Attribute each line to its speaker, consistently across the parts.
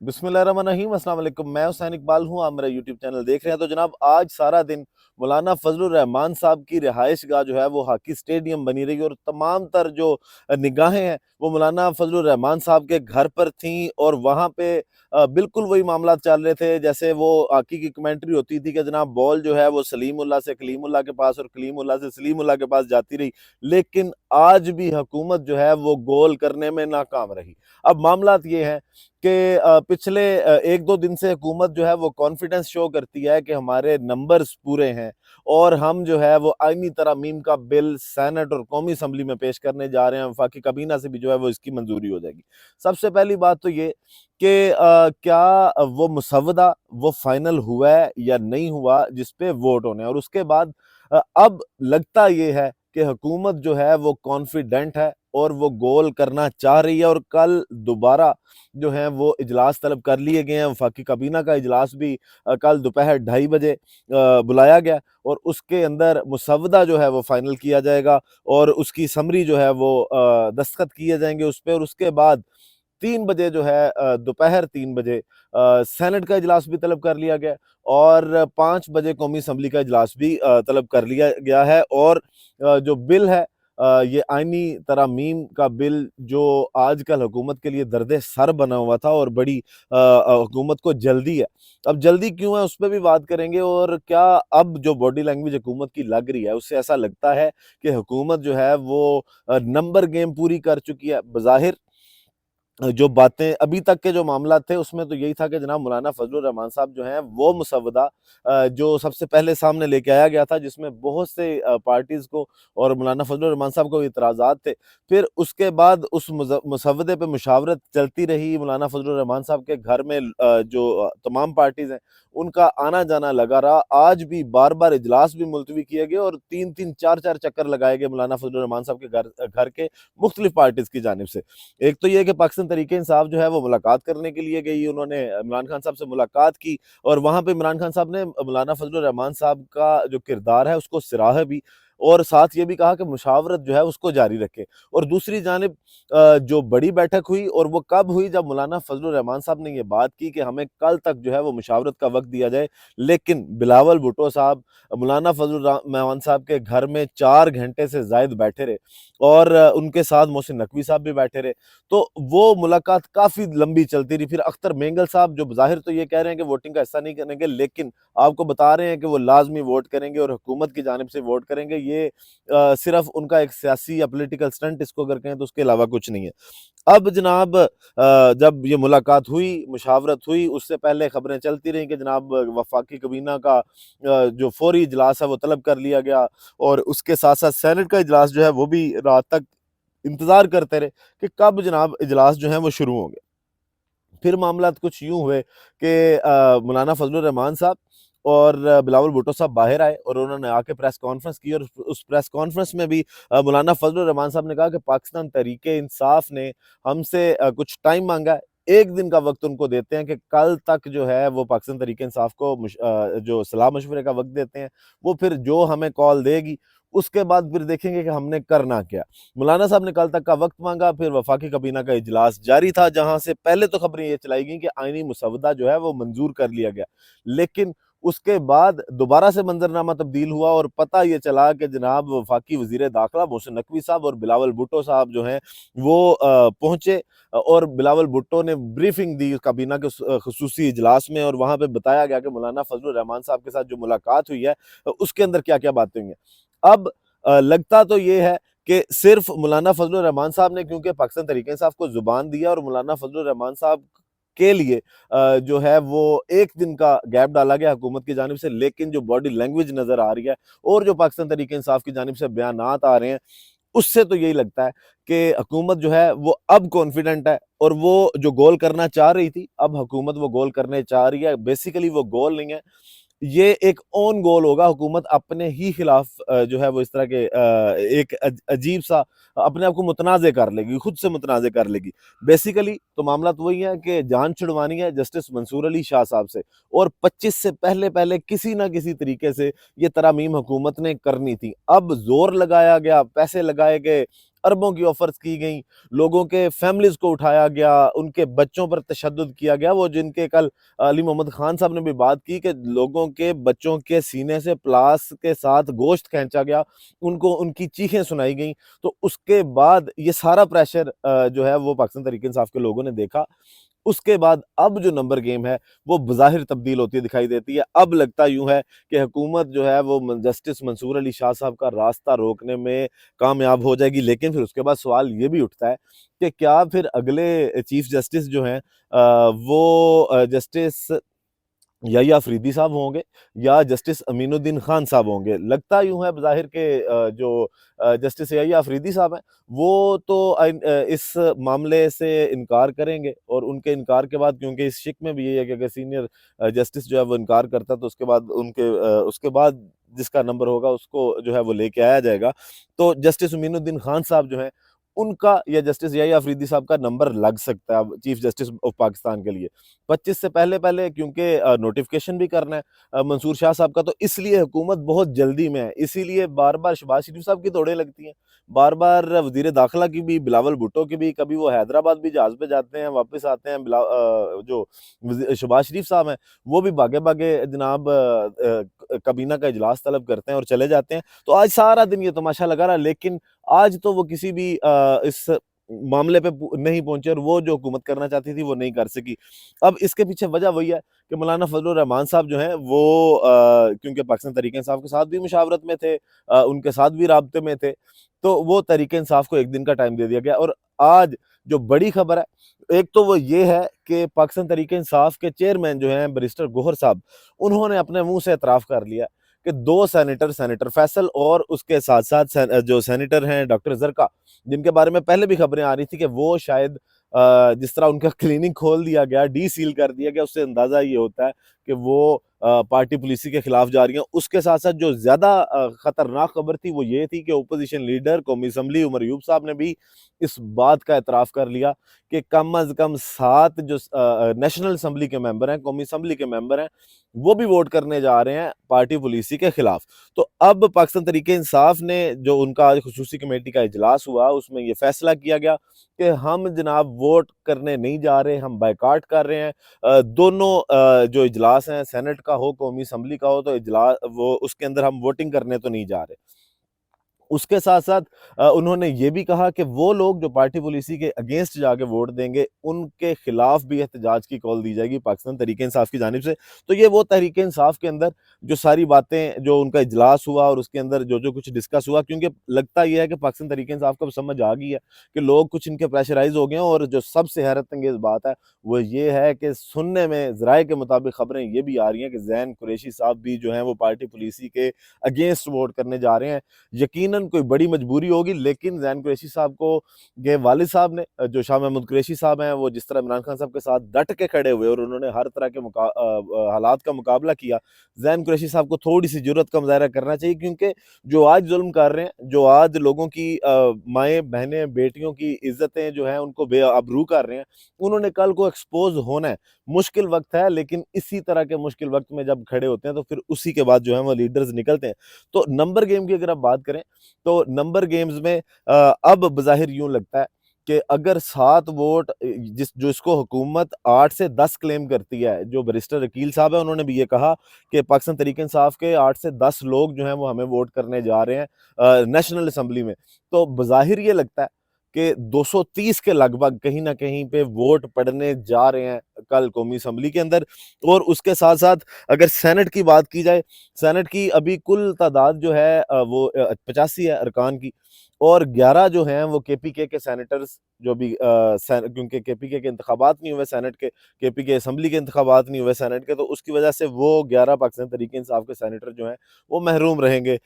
Speaker 1: बिस्मिल्लाहिर्रहमानिर्रहीम, अस्सलाम वालेकुम। मैं हुसैन इकबाल हूँ, आप मेरा यूट्यूब चैनल देख रहे हैं। तो जनाब, आज सारा दिन मौलाना फजलुर रहमान साहब की रिहाइश गाह जो है वो हॉकी स्टेडियम बनी रही और तमाम तर जो निगाहें हैं वो मौलाना फजलुर रहमान साहब के घर पर थीं। और वहाँ पे बिल्कुल वही मामला चल रहे थे जैसे वो हॉकी की कमेंट्री होती थी कि जनाब बॉल जो है वो सलीमुल्लाह से कलीमुल्लाह के पास और कलीमुल्लाह से सलीमुल्लाह के पास जाती रही, लेकिन आज भी हुकूमत जो है वो गोल करने में नाकाम रही। अब मामला ये है कि पिछले 1-2 दिन से हुकूमत जो है वो कॉन्फिडेंस शो करती है कि हमारे नंबर्स पूरे हैं और हम जो है वो आईनी तरमीम का बिल सेनेट और कौमी असम्बली में पेश करने जा रहे हैं। वफाकी काबीना से भी जो है वो इसकी मंजूरी हो जाएगी। सबसे पहली बात तो ये कि क्या वो मुसवदा वो फाइनल हुआ है या नहीं हुआ जिस पे वोट होने हैं। और उसके बाद अब लगता ये है कि हुकूमत जो है वो कॉन्फिडेंट है और वो गोल करना चाह रही है। और कल दोबारा जो है वो इजलास तलब कर लिए गए हैं। वफाकी काबीना का इजलास भी कल दोपहर 2:30 बजे बुलाया गया और उसके अंदर मुसवदा जो है वो फाइनल किया जाएगा और उसकी समरी जो है वो दस्तखत किए जाएंगे उस पर। और उसके बाद 3 बजे जो है दोपहर 3 बजे सेनेट का इजलास भी तलब कर लिया गया और 5 बजे कौमी असम्बली का इजलास भी तलब कर लिया गया है। और जो बिल है ये आईनी तरामीम का बिल जो आजकल हुकूमत के लिए दर्द सर बना हुआ था और बड़ी हुकूमत को जल्दी है। अब जल्दी क्यों है उस पर भी बात करेंगे। और क्या अब जो बॉडी लैंग्वेज हुकूमत की लग रही है उससे ऐसा लगता है कि हुकूमत जो है वो नंबर गेम पूरी कर चुकी है। बज़ाहिर जो बातें अभी तक के जो मामला थे उसमें तो यही था कि जनाब मौलाना फजलुर रहमान साहब जो हैं वो मुसवदा जो सबसे पहले सामने लेके आया गया था जिसमें बहुत से पार्टीज को और मौलाना फजलुर रहमान साहब को इतराज़ात थे। फिर उसके बाद उस मुसवदे पे मुशावरत चलती रही। मौलाना फजलुर रहमान साहब के घर में जो तमाम पार्टीज हैं उनका आना जाना लगा रहा। आज भी बार बार इजलास भी मुलतवी किए गए और 3-3 4-4 चक्कर लगाए गए मौलाना फजलुर रहमान साहब के घर के मुख्तलिफ पार्टीज की जानिब से। एक तो ये कि पाकिस्तान तरीके इंसाफ जो है वो मुलाकात करने के लिए गई, उन्होंने इमरान खान साहब से मुलाकात की और वहाँ पे इमरान खान साहब ने मौलाना फजलुर रहमान साहब का जो किरदार है उसको सराहा भी और साथ ये भी कहा कि मुशावरत जो है उसको जारी रखे। और दूसरी जानिब जो बड़ी बैठक हुई और वो कब हुई, जब मौलाना फजलुर रहमान साहब ने ये बात की कि हमें कल तक जो है वो मुशावरत का वक्त दिया जाए, लेकिन बिलावल भुट्टो साहब मौलाना फजलुर रहमान साहब के घर में 4 घंटे से जायद बैठे रहे और उनके साथ मोहसिन नकवी साहब भी बैठे रहे। तो वो मुलाकात काफ़ी लंबी चलती रही। फिर अख्तर मेंगल साहब जो ज़ाहिर तो ये कह रहे हैं कि वोटिंग का हिस्सा नहीं करेंगे, लेकिन आपको बता रहे हैं कि वो लाजमी वोट करेंगे और हुकूमत की जानिब से वोट करेंगे। ये सिर्फ उनका एक सियासी या पॉलिटिकल स्टंट इसको अगर कहें तो उसके अलावा कुछ नहीं है। अब जनाब जब ये मुलाकात हुई, मुशावरत हुई, उससे पहले खबरें चलती रहीं कि जनाब वफाकी काबीना का जो फौरी इजलास है वो तलब कर लिया गया और उसके साथ साथ सेनेट का इजलास जो है वो भी रात तक इंतजार करते रहे कि कब जनाब इजलास जो है वो शुरू होंगे। फिर मामला कुछ यूं हुए कि मौलाना फजलुर रहमान साहब और बिलावल भुट्टो साहब बाहर आए और उन्होंने आके प्रेस कॉन्फ्रेंस की और उस प्रेस कॉन्फ्रेंस में भी मौलाना फजलुर रहमान साहब ने कहा कि पाकिस्तान तहरीके इंसाफ ने हमसे कुछ टाइम मांगा है। 1 दिन का वक्त उनको देते हैं कि कल तक जो है वो पाकिस्तान तहरीके इंसाफ को जो सलाह मशवरे का वक्त देते हैं। वो फिर जो हमें कॉल देगी उसके बाद फिर देखेंगे कि हमने करना क्या। मौलाना साहब ने कल तक का वक्त मांगा। फिर वफाकी काबीना का इजलास जारी था जहां से पहले तो खबरें ये चलाई गई कि आईनी मुसवदा जो है वो मंजूर कर लिया गया, लेकिन उसके बाद दोबारा से मंजरनामा तब्दील हुआ और पता ये चला कि जनाब वफाकी वजीर दाखिला मोहसिन नकवी साहब और बिलावल भुट्टो साहब जो हैं वो पहुंचे और बिलावल भुट्टो ने ब्रीफिंग दी काबीना के खसूसी इजलास में और वहां पे बताया गया कि मौलाना फजलुर रहमान साहब के साथ जो मुलाकात हुई है उसके अंदर क्या क्या बातें हुई हैं। अब लगता तो ये है कि सिर्फ मौलाना फजलुर रहमान साहब ने क्योंकि पाकिस्तान तहरीक इंसाफ को जुबान दिया और मौलाना फजलुर रहमान साहब के लिए जो है वो 1 दिन का गैप डाला गया हुकूमत की जानिब से, लेकिन जो बॉडी लैंग्वेज नजर आ रही है और जो पाकिस्तान तहरीक इंसाफ की जानिब से बयानात आ रहे हैं उससे तो यही लगता है कि हुकूमत जो है वो अब कॉन्फिडेंट है और वो जो गोल करना चाह रही थी अब हुकूमत वो गोल करने चाह रही है। बेसिकली वो गोल नहीं है, ये एक ओन गोल होगा। हुकूमत अपने ही खिलाफ जो है वो इस तरह के एक अजीब सा अपने आप को मुतनाज़े कर लेगी, खुद से मुतनाज़े कर लेगी। बेसिकली तो मामला तो वही है कि जान छुड़वानी है जस्टिस मंसूर अली शाह साहब से और 25 से पहले पहले किसी ना किसी तरीके से ये तरामीम हुकूमत ने करनी थी। अब जोर लगाया गया, पैसे लगाए गए, अरबों की ऑफर्स की गई, लोगों के फैमिलीज़ को उठाया गया, उनके बच्चों पर तशद्दुद किया गया। वो जिनके कल अली मोहम्मद खान साहब ने भी बात की कि लोगों के बच्चों के सीने से प्लास के साथ गोश्त खींचा गया, उनको उनकी चीखें सुनाई गईं। तो उसके बाद ये सारा प्रेशर जो है वो पाकिस्तान तहरीक-ए-इंसाफ के लोगों ने देखा। उसके बाद अब जो नंबर गेम है वो बज़ाहिर तब्दील होती दिखाई देती है। अब लगता यूँ है कि हुकूमत जो है वो जस्टिस मंसूर अली शाह साहब का रास्ता रोकने में कामयाब हो जाएगी। लेकिन फिर उसके बाद सवाल ये भी उठता है कि क्या फिर अगले चीफ जस्टिस जो हैं वो जस्टिस यही अफरीदी साहब होंगे या जस्टिस अमीनुद्दीन खान साहब होंगे। लगता यूँ है बज़ाहिर के जो जस्टिस यही अफरीदी साहब हैं वो तो इस मामले से इनकार करेंगे और उनके इनकार के बाद, क्योंकि इस शिक में भी यही है कि अगर सीनियर जस्टिस जो है वो इनकार करता तो उसके बाद जिसका नंबर होगा उसको जो है वो लेके आया जाएगा। तो जस्टिस अमीनुद्दीन खान साहब जो हैं उनका या जस्टिस यही अफरीदी साहब का नंबर लग सकता है अब चीफ जस्टिस ऑफ पाकिस्तान के लिए। 25 से पहले-पहले, क्योंकि नोटिफ़िकेशन भी करना है मंसूर शाह साहब का, तो इसलिए हुकूमत बहुत जल्दी में है। इसीलिए बार-बार शहबाज शरीफ साहब की दौड़ें लगती हैं, बार-बार वज़ीर दाखिला की भी, बिलावल भुट्टो की भी, कभी वो हैदराबाद भी जहाज़ पे जाते हैं, वापस आते हैं। जो शहबाज शरीफ साहब हैं, वो भी भागे-भागे जनाब काबीना का इजलास तलब करते हैं और चले जाते हैं। तो आज सारा दिन ये तमाशा लगा रहा, लेकिन आज तो वो किसी भी इस मामले पे नहीं पहुंचे और वो जो हुकूमत करना चाहती थी वो नहीं कर सकी। अब इसके पीछे वजह वही है कि मौलाना फजलुर रहमान साहब जो हैं वो क्योंकि पाकिस्तान तहरीक-ए-इंसाफ के साथ भी मुशावरत में थे, उनके साथ भी राब्ते में थे, तो वो तहरीक-ए-इंसाफ को एक दिन का टाइम दे दिया गया। और आज जो बड़ी खबर है, एक तो वो ये है कि पाकिस्तान तहरीक-ए-इंसाफ के चेयरमैन जो हैं बैरिस्टर गोहर साहब, उन्होंने अपने मुंह से एतराफ़ कर लिया कि 2 सेनेटर फैसल और उसके साथ-साथ जो सेनेटर हैं डॉक्टर ज़रका, जिनके बारे में पहले भी खबरें आ रही थी कि वो शायद जिस तरह उनका क्लिनिक खोल दिया गया, डी-सील कर दिया गया, उससे अंदाज़ा ये होता है कि वो पार्टी पॉलिसी के खिलाफ जा रही हैं। उसके साथ-साथ जो ज़्यादा खतरनाक खबर थी वो ये थी कि ओपोज़िशन लीडर कौमी असम्बली उमर अयूब साहब ने भी इस बात का एतराफ़ कर लिया कि कम अज़ कम 7 जो नेशनल असम्बली के मेंबर हैं, कौमी असम्बली के मेंबर हैं, वो भी वोट करने जा रहे हैं पार्टी पॉलिसी के खिलाफ। तो अब पाकिस्तान तहरीक-ए-इंसाफ ने, जो उनका आज खुसूसी कमेटी का इजलास हुआ, उसमें ये फैसला किया गया कि हम जनाब वोट करने नहीं जा रहे, हम बायकॉट कर रहे हैं। दोनों जो इजलास हैं, सेनेट का हो, कौमी असम्बली का हो, तो वो उसके अंदर हम वोटिंग करने तो नहीं जा रहे। उसके साथ-साथ उन्होंने ये भी कहा कि वो लोग जो पार्टी पॉलिसी के अगेंस्ट जाके वोट देंगे, उनके खिलाफ भी एहतजाज की कॉल दी जाएगी पाकिस्तान तहरीक-ए-इंसाफ की जानिब से। तो ये वो तहरीक-ए-इंसाफ के अंदर जो सारी बातें, जो उनका इजलास हुआ और उसके अंदर जो-जो कुछ डिस्कस हुआ, क्योंकि लगता ये है कि पाकिस्तान तहरीक-ए-इंसाफ को अब समझ आ गई है कि लोग कुछ इनके प्रेशराइज़ हो गए हैं। और जो सबसे हैरत-अंगेज़ बात है, वो ये है कि सुनने में ज़राए के मुताबिक खबरें ये भी आ रही हैं कि ज़ैन कुरैशी साहब भी जो हैं वो पार्टी पॉलिसी के अगेंस्ट वोट करने जा रहे हैं। यकीनन कोई बड़ी मजबूरी होगी, लेकिन ज़ैन कुरैशी साहब को के वालिद साहब ने, जो शाह महमूद कुरैशी साहब हैं, वो जिस तरह इमरान खान साहब के साथ डट के खड़े हुए और उन्होंने हर तरह के हालात का मुकाबला किया, ज़ैन कुरैशी साहब को थोड़ी-सी जुर्रत का मुज़ाहिरा करना चाहिए। क्योंकि जो आज ज़ुल्म कर रहे हैं, जो आज लोगों की माएँ, बहनें, बेटियों की इज़्ज़तें जो हैं उनको बेआबरू कर रहे हैं, उन्होंने कल को एक्सपोज़ होना है। मुश्किल वक़्त है, लेकिन इसी तरह के मुश्किल वक़्त में जब खड़े होते हैं तो फिर उसी के बाद जो है वो लीडर्स निकलते हैं। तो नंबर गेम की अगर आप बात करें, तो नंबर गेम्स में अब बज़ाहिर यूँ लगता है कि अगर 7 वोट जिसको हुकूमत 8 से 10 क्लेम करती है, जो बैरिस्टर अकील साहब हैं उन्होंने भी ये कहा कि पाकिस्तान तहरीक-ए-इंसाफ के 8 से 10 लोग जो हैं वो हमें वोट करने जा रहे हैं नेशनल असम्बली में। तो बज़ाहिर ये लगता है कि 230 के लगभग कहीं न कहीं पे वोट पड़ने जा रहे हैं कल कौमी असम्बली के अंदर। और उसके साथ-साथ अगर सेनेट की बात की जाए, सेनेट की अभी कुल तादाद जो है वो 85 है अरकान की, और 11 जो हैं वो केपीके के सेनेटर्स, जो भी क्योंकि केपीके के इंतखाबात नहीं हुए सेनेट के, केपीके असम्बली के इंतखाबात नहीं हुए सेनेट के, तो उसकी वजह से वो 11 पाकिस्तान तहरीक-ए-इंसाफ के सेनेटर जो हैं वो महरूम रहेंगे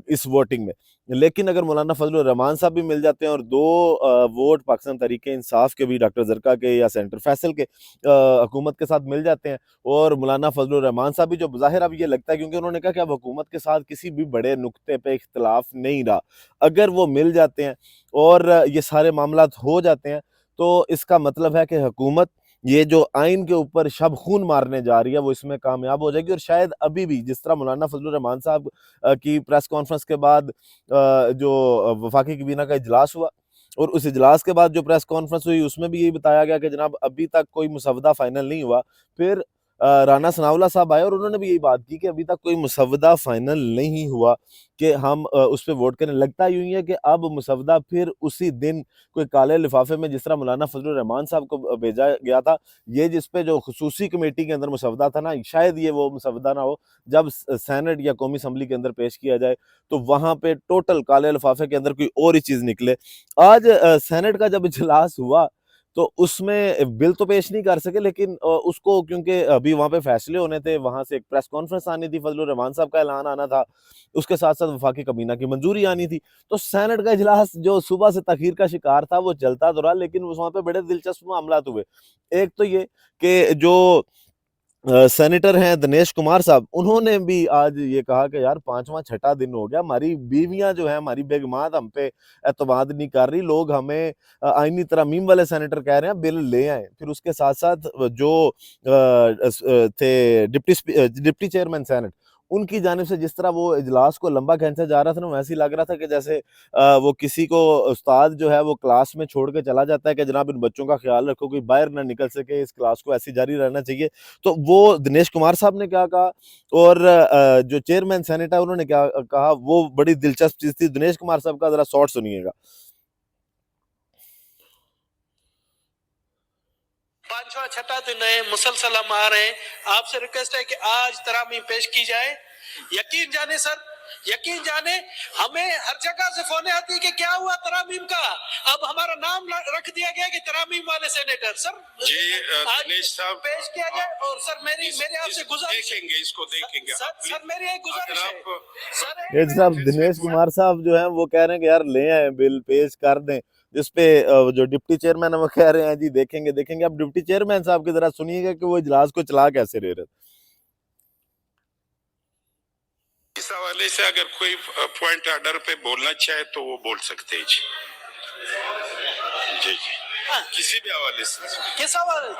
Speaker 1: इस वोटिंग में। लेकिन अगर मौलाना फजलुर रहमान साहब भी मिल जाते हैं और 2 वोट पाकिस्तान तहरीक-ए-इंसाफ के भी, डॉक्टर ज़रका के या सेनेटर फैसल के हुकूमत के साथ मिल जाते हैं, और मौलाना फजलुर रहमान साहब भी, जो ज़ाहिर अब ये लगता है क्योंकि उन्होंने कहा कि अब हुकूमत के साथ किसी भी बड़े नुक्ते पे इख्तिलाफ नहीं रहा, अगर वो मिल जाते हैं और ये सारे मामलात हो जाते हैं, तो इसका मतलब है कि हुकूमत ये जो आइन के ऊपर शब खून मारने जा रही है वो इसमें कामयाब हो जाएगी। और शायद अभी भी जिस तरह मौलाना फजलुर रहमान साहब की प्रेस कॉन्फ्रेंस के बाद जो वफाकी काबीना का इजलास हुआ, और उस इजलास के बाद जो प्रेस कॉन्फ्रेंस हुई उसमें भी यही बताया गया कि जनाब अभी तक कोई मुसवदा फाइनल नहीं हुआ। फिर राना सनाउल्लाह साहब आए और उन्होंने भी यही बात की कि अभी तक कोई मुसवदा फाइनल नहीं हुआ कि हम उस पे वोट करें। लगता यूं ही है कि अब मुसवदा फिर उसी दिन कोई काले लिफाफे में जिस तरह मौलाना फजलुर रहमान साहब को भेजा गया था, ये जिस पे जो खुसूसी कमेटी के अंदर मुसवदा था ना, शायद ये वो मुसवदा ना हो। जब सेनेट या कौमी असम्बली के अंदर पेश किया जाए तो वहां पे टोटल काले लिफाफे के अंदर कोई और ही चीज निकले। आज सेनेट का जब इजलास हुआ तो उसमें बिल तो पेश नहीं कर सके, लेकिन उसको क्योंकि अभी वहां पे फैसले होने थे, वहां से एक प्रेस कॉन्फ्रेंस आनी थी, फजलुर रहमान साहब का ऐलान आना था, उसके साथ साथ वफाकी काबीना की मंजूरी आनी थी। तो सेनेट का इजलास जो सुबह से तखीर का शिकार था वो चलता तो रहा, लेकिन वहां पे बड़े दिलचस्प मामला हुए। एक तो ये कि जो सेनेटर हैं दिनेश कुमार साहब, उन्होंने भी आज ये कहा कि यार पांचवा छठा दिन हो गया, हमारी बीवियां जो है, हमारी बेगमात हम पे एतमाद नहीं कर रही, लोग हमें आईनी तरमीम वाले सेनेटर कह रहे हैं बिल ले आए। फिर उसके साथ साथ जो थे डिप्टी चेयरमैन सेनेट, उनकी जानिब से जिस तरह वो इजलास को लंबा खींचा जा रहा था ना, वैसे ही लग रहा था कि जैसे वो किसी को उस्ताद जो है वो क्लास में छोड़ के चला जाता है कि जनाब इन बच्चों का ख्याल रखो, कोई बाहर ना निकल सके, इस क्लास को ऐसी जारी रहना चाहिए। तो वो दिनेश कुमार साहब ने क्या कहा और जो चेयरमैन सेनेट है उन्होंने क्या कहा, वो बड़ी दिलचस्प चीज थी। दिनेश कुमार साहब का जरा शॉर्ट सुनिएगा।
Speaker 2: पांचवा छठा दिन है, मुसलसल हम आ रहे हैं। आपसे रिक्वेस्ट है कि आज तरामीम पेश की जाए। यकीन जाने सर, यकीन जाने, हमें हर जगह से फोन आती है कि क्या हुआ तरामीम का, अब हमारा नाम रख दिया गया कि तरामीम वाले सेनेटर। सर
Speaker 3: जी दिनेश साहब
Speaker 2: पेश किया जाए। और सर मेरे आपसे गुजारिश,
Speaker 3: देखेंगे इसको देखेंगे।
Speaker 2: सर मेरी एक गुजारिश है सर।
Speaker 1: ये जनाब दिनेश कुमार साहब जो है वो कह रहे हैं कि यार ले आए बिल पेश कर दें, जिसपे जो डिप्टी चेयरमैन है वो कह रहे हैं जी देखेंगे देखेंगे। अब डिप्टी चेयरमैन साहब की जरा सुनिएगा कि वो इजलास को चला कैसे रहे थे।
Speaker 3: इस हवाले से अगर कोई पॉइंट ऑर्डर पे बोलना चाहे तो वो बोल सकते हैं जी। जी जी किसी भी हवाले से,
Speaker 2: किस हवाले,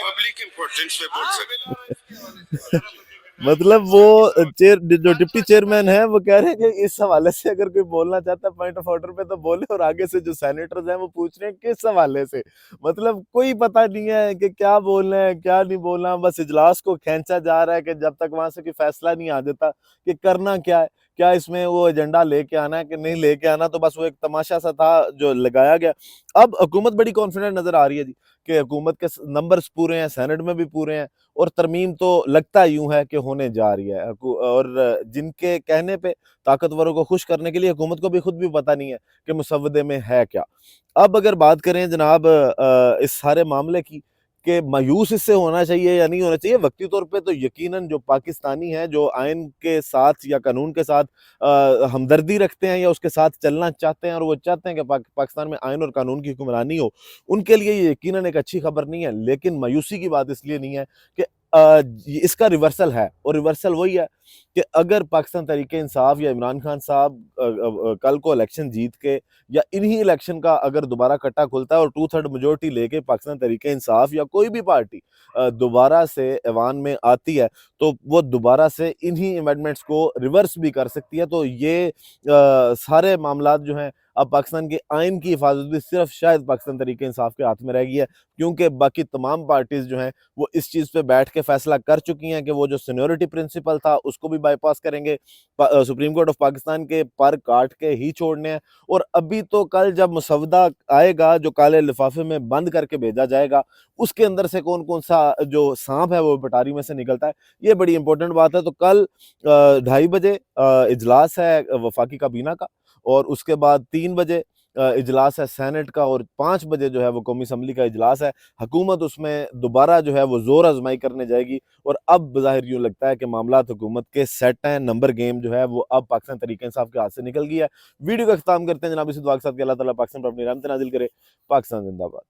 Speaker 3: पब्लिक इम्पोर्टेंस पे बोल सकते।
Speaker 1: मतलब वो जो डिप्टी चेयरमैन है वो कह रहे हैं कि इस हवाले से अगर कोई बोलना चाहता है पॉइंट ऑफ ऑर्डर पे तो बोले, और आगे से जो सेनेटर्स हैं वो पूछ रहे हैं किस हवाले से। मतलब कोई पता नहीं है कि क्या बोलना है क्या नहीं बोलना, बस इजलास को खींचा जा रहा है कि जब तक वहां से कोई फैसला नहीं आ जाता कि करना क्या है, क्या इसमें वो एजेंडा लेके आना है कि नहीं लेके आना। तो बस वो एक तमाशा सा था जो लगाया गया। अब हुकूमत बड़ी कॉन्फिडेंट नजर आ रही है जी कि हुकूमत के नंबर्स पूरे हैं, सेनेट में भी पूरे हैं, और तरमीम तो लगता यूं है कि होने जा रही है। और जिनके कहने पे ताकतवरों को खुश करने के लिए हुकूमत को भी खुद भी पता नहीं है कि मुसवदे में है क्या। अब अगर बात करें जनाब इस सारे मामले की कि मायूस इससे होना चाहिए या नहीं होना चाहिए, वक्ती तौर पे तो यकीनन जो पाकिस्तानी हैं जो आइन के साथ या कानून के साथ हमदर्दी रखते हैं या उसके साथ चलना चाहते हैं और वो चाहते हैं कि पाकिस्तान में आइन और कानून की हुक्मरानी हो, उनके लिए ये यकीनन एक अच्छी खबर नहीं है। लेकिन मायूसी की बात इसलिए नहीं है कि इसका रिवर्सल है, और रिवर्सल वही है कि अगर पाकिस्तान तहरीक इंसाफ या इमरान खान साहब कल को इलेक्शन जीत के या इन्हीं इलेक्शन का अगर दोबारा कट्टा खुलता है और 2/3 मेजोरिटी लेके पाकिस्तान तहरीक इंसाफ या कोई भी पार्टी दोबारा से ऐवान में आती है, तो वो दोबारा से इन्हीं अमेंडमेंट्स को रिवर्स भी कर सकती है। तो ये सारे मामलात जो हैं अब पाकिस्तान के आइन की हिफाजत भी सिर्फ शायद पाकिस्तान तहरीक इंसाफ के हाथ में रह गई है, क्योंकि बाकी तमाम पार्टीज जो हैं वो इस चीज़ पे बैठ के फैसला कर चुकी हैं कि वो जो सीनियोरिटी प्रिंसिपल था उसको भी बाईपास करेंगे, सुप्रीम कोर्ट ऑफ पाकिस्तान के पर काट के ही छोड़ने हैं। और अभी तो कल जब मुसवदा आएगा जो काले लिफाफे में बंद करके भेजा जाएगा, उसके अंदर से कौन कौन सा जो सांप है वो पटारी में से निकलता है, ये बड़ी इंपॉर्टेंट बात है। तो कल 2:30 बजे इजलास है वफाकी काबीना का, और उसके बाद 3 बजे इजलास है सेनेट का, और 5 बजे जो है वो कौमी असम्बली का इजलास है। हुकूमत उसमें दोबारा जो है वो जोर आजमाई करने जाएगी, और अब बज़ाहिर यूँ लगता है कि मामला हुकूमत के सेट हैं। नंबर गेम जो है वो अब पाकिस्तान तहरीक इंसाफ के हाथ से निकल गई है। वीडियो का ख्ताम करते हैं जनाब इस दुआ के साथ कि अल्लाह ताला पाकिस्तान पर अपनी रहमत नाजिल करे। पाकिस्तान जिंदाबाद।